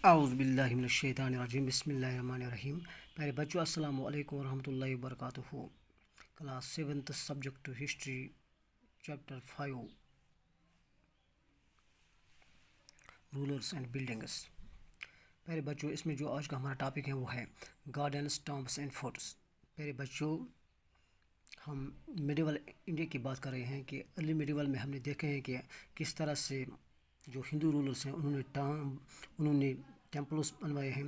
اعوذ باللہ من الشیطان الرجیم بسم اللہ الرحمن الرحیم. پیارے بچوں السلام علیکم ورحمۃ اللہ وبرکاتہ. Class 7 subject history chapter 5 rulers and buildings. پیارے بچوں اس میں جو آج کا ہمارا ٹاپک ہے وہ ہے گارڈنس ٹامبس اینڈ فورٹس. پیارے بچوں ہم میڈیول انڈیا کی بات کر رہے ہیں کہ ارلی میڈیول میں ہم نے دیکھے ہیں کہ کس طرح سے جو ہندو رولرس ہیں انہوں نے ٹیمپلس بنوائے ہیں،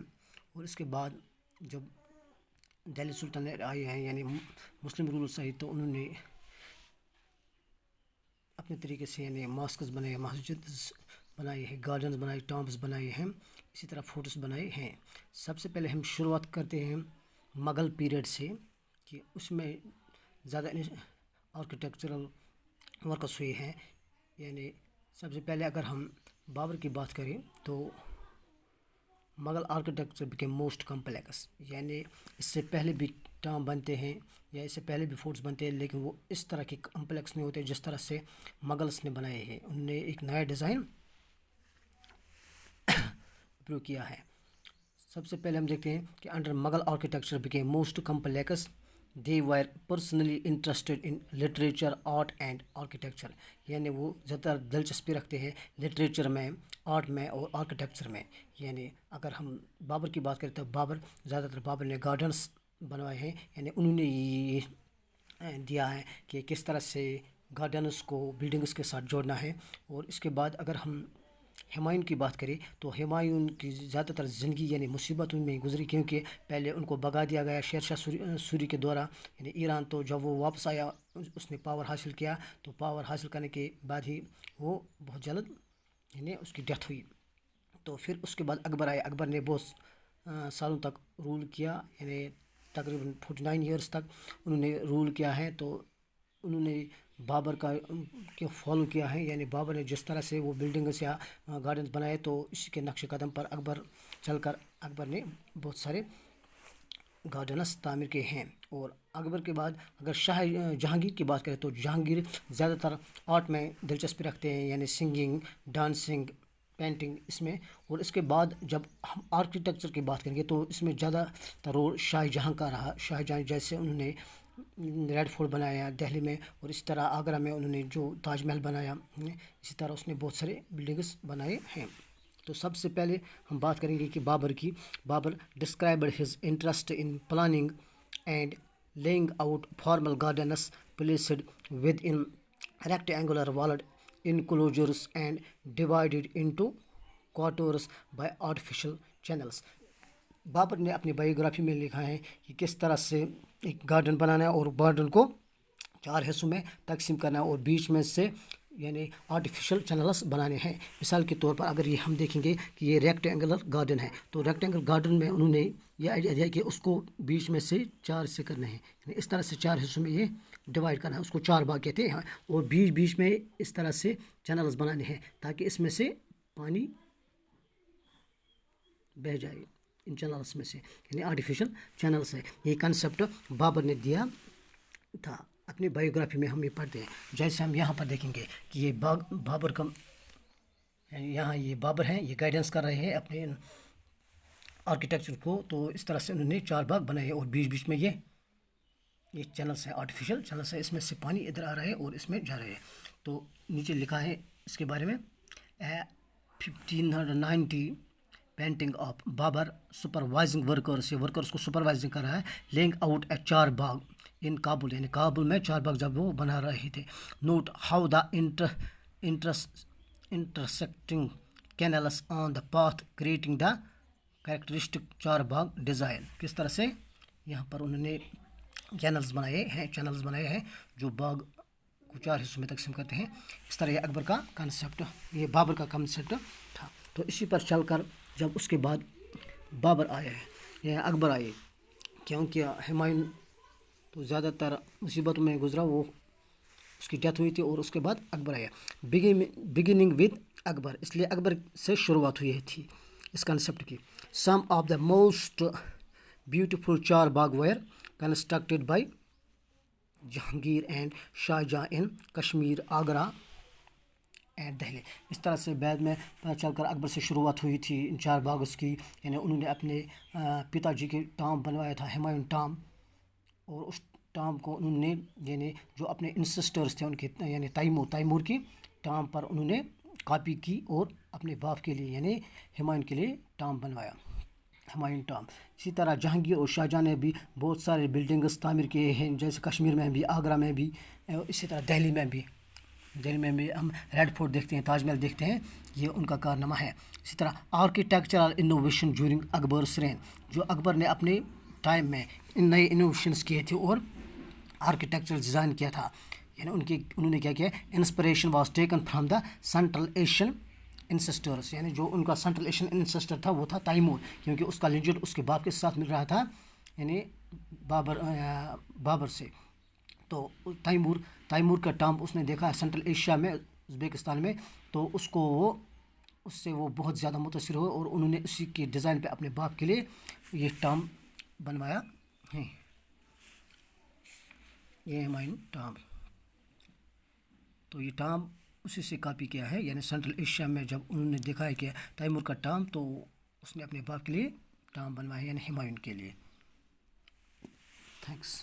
اور اس کے بعد جب دہلی سلطنت آئے ہیں یعنی مسلم رولرس آئے تو انہوں نے اپنے طریقے سے یعنی ماسکس بنائے، مسجد بنائے ہیں، گارڈنز بنائے، ٹامبس بنائے ہیں، اسی طرح فورٹس بنائے ہیں. سب سے پہلے ہم شروعات کرتے ہیں مغل پیریڈ سے کہ اس میں زیادہ آرکیٹیکچرل ورکس ہوئے ہیں. یعنی سب سے پہلے اگر ہم بابر کی بات کریں تو Mughal architecture became most complex. یعنی اس سے پہلے بھی ٹام بنتے ہیں یا اس سے پہلے بھی فورٹس بنتے ہیں، لیکن وہ اس طرح کے کمپلیکس نہیں ہوتے جس طرح سے مغلس نے بنائے ہیں. انہوں نے ایک نیا ڈیزائن اپروو کیا ہے. سب سے پہلے ہم دیکھتے ہیں کہ under Mughal architecture became most complex they were personally interested in literature, art and architecture. یعنی وہ زیادہ تر دلچسپی رکھتے ہیں لٹریچر میں، آرٹ میں اور آرکیٹیکچر میں. یعنی اگر ہم بابر کی بات کریں تو زیادہ تر بابر نے گارڈنس بنوائے ہیں. یعنی انہوں نے یہ دیا ہے کہ کس طرح سے گارڈنس کو بلڈنگس کے ساتھ جوڑنا ہے. اور اس کے بعد اگر ہم ہمایوں کی بات کریں تو ہمایوں کی زیادہ تر زندگی یعنی مصیبتوں میں گزری، کیونکہ پہلے ان کو بھگا دیا گیا شیر شاہ سوری کے دورہ یعنی ایران. تو جب وہ واپس آیا اس نے پاور حاصل کیا، تو پاور حاصل کرنے کے بعد ہی وہ بہت جلد یعنی اس کی ڈیتھ ہوئی. تو پھر اس کے بعد اکبر آئے. اکبر نے بہت سالوں تک رول کیا، یعنی تقریباً 49 ایئرس تک انہوں نے رول کیا ہے. تو انہوں نے بابر کا فالو کیا ہے. یعنی بابر نے جس طرح سے وہ بلڈنگس یا گارڈنز بنائے تو اسی کے نقش قدم پر اکبر چل کر اکبر نے بہت سارے گارڈنس تعمیر کیے ہیں. اور اکبر کے بعد اگر شاہ جہانگیر کی بات کریں تو جہانگیر زیادہ تر آرٹ میں دلچسپی رکھتے ہیں، یعنی سنگنگ، ڈانسنگ، پینٹنگ اس میں. اور اس کے بعد جب ہم آرکیٹیکچر کی بات کریں گے تو اس میں زیادہ تر رول شاہ جہاں کا رہا. شاہ جہاں جیسے انہوں نے ریڈ فورٹ بنایا دہلی میں، اور اس طرح آگرہ میں انہوں نے جو تاج محل بنایا، اسی طرح اس نے بہت سارے بلڈنگس بنائے ہیں. تو سب سے پہلے ہم بات کریں گے کہ بابر کی. Babur described his interest in planning and laying out formal gardens placed within rectangular walled enclosures and divided into quarters by artificial channels. Babur نے اپنی بایوگرافی میں لکھا ہے کہ کس طرح سے ایک گارڈن بنانا ہے اور گارڈن کو 4 حصوں میں تقسیم کرنا ہے اور بیچ میں سے یعنی آرٹیفیشل چینلس بنانے ہیں. مثال کے طور پر اگر یہ ہم دیکھیں گے کہ یہ ریکٹینگولر گارڈن ہے، تو ریکٹینگولر گارڈن میں انہوں نے یہ آئیڈیا دیا کہ اس کو بیچ میں سے 4 حصے کرنے ہیں. یعنی اس طرح سے 4 حصوں میں یہ ڈیوائڈ کرنا ہے، اس کو 4 بھاگ کہتے ہیں. اور بیچ میں اس طرح سے چینلس بنانے ہیں تاکہ اس میں سے پانی بہ جائے ان چینلس میں سے، یعنی آرٹیفیشل چینلس ہے. یہ کنسیپٹ بابر نے دیا تھا. اپنی بایوگرافی میں ہم یہ پڑھتے ہیں. جیسے ہم یہاں پر دیکھیں گے کہ یہ بابر کا یہاں یہ بابر ہیں، یہ گائیڈنس کر رہے ہیں اپنے آرکیٹیکچر کو. تو اس طرح سے انہوں نے 4 بھاگ بنائے اور بیچ میں یہ چینلس ہے، آرٹیفیشل چینلس ہے. اس میں سے پانی ادھر آ رہا ہے اور اس میں جا رہے ہیں. تو نیچے لکھا ہے اس کے بارے میں 1590 painting of Babar supervising workers. یہ ورکرس کو سپروائزنگ کر رہا ہے. لینگ آؤٹ اے 4 باغ ان کابل، یعنی کابل میں 4 باغ جب وہ بنا رہے تھے. Note how the intersecting canals on the path creating the characteristic 4 bagh design. کس طرح سے یہاں پر انہوں نے چینلز بنائے ہیں جو باغ کو 4 حصوں میں تقسیم کرتے ہیں. اس طرح یہ اکبر کا کنسیپٹ، یہ بابر کا کنسیپٹ تھا. تو اسی پر چل کر جب اس کے بعد بابر آئے یا اکبر آئے، کیونکہ ہمایوں تو زیادہ تر مصیبتوں میں گزرا، وہ اس کی ڈیتھ ہوئی تھی. اور اس کے بعد اکبر آیا. بگننگ ود اکبر، اس لیے اکبر سے شروعات ہوئی تھی اس کنسیپٹ کی. سم of the most beautiful 4 Bagh Veer constructed by Jahangir and شاہ جہاں ان کشمیر، آگرہ اینڈ دہلی. اس طرح سے بعد میں پتہ چل کر اکبر سے شروعات ہوئی تھی ان 4 باغس کی. یعنی انہوں نے اپنے پتا جی کے ٹام بنوایا تھا ہمایوں ٹام، اور اس ٹام کو انہوں نے یعنی جو اپنے انسسٹرس تھے ان کے یعنی تیمور کی ٹام پر انہوں نے کاپی کی اور اپنے باپ کے لیے یعنی ہمایوں کے لیے ٹام بنوایا، ہمایوں ٹام. اسی طرح جہانگیر اور شاہجہاں نے بھی بہت سارے بلڈنگز تعمیر کیے ہیں، جیسے کشمیر میں بھی، آگرہ میں بھی، اسی طرح دہلی میں بھی. دہلی میں بھی ہم ریڈ فورٹ دیکھتے ہیں، تاج محل دیکھتے ہیں، یہ ان کا کارنامہ ہے. اسی طرح آرکیٹیکچرل انوویشن ڈیورنگ اکبرس رین، جو اکبر نے اپنے ٹائم میں نئے انوویشنس کیے تھے اور آرکیٹیکچرل ڈیزائن کیا تھا. یعنی انہوں نے کیا کیا، inspiration was taken from the Central Asian ancestors. یعنی جو ان کا سینٹرل ایشین انسسٹر تھا وہ تھا تیمور، کیونکہ اس کا لنجڈ اس کے باپ کے ساتھ مل رہا تھا یعنی بابر سے. تو تیمور کا ٹام اس نے دیکھا ہے سینٹرل ایشیا میں، ازبیکستان میں، تو اس سے وہ بہت زیادہ متاثر ہوئے اور انہوں نے اسی کے ڈیزائن پہ اپنے باپ کے لیے یہ ٹام بنوایا ہے. یہ ہمایوں ٹام، تو یہ ٹام اسی سے کاپی کیا ہے. یعنی سینٹرل ایشیا میں جب انہوں نے دیکھا ہے کہ تیمور کا ٹام، تو اس نے اپنے باپ کے لیے ٹام بنوایا یعنی ہمایوں کے لیے. تھینکس.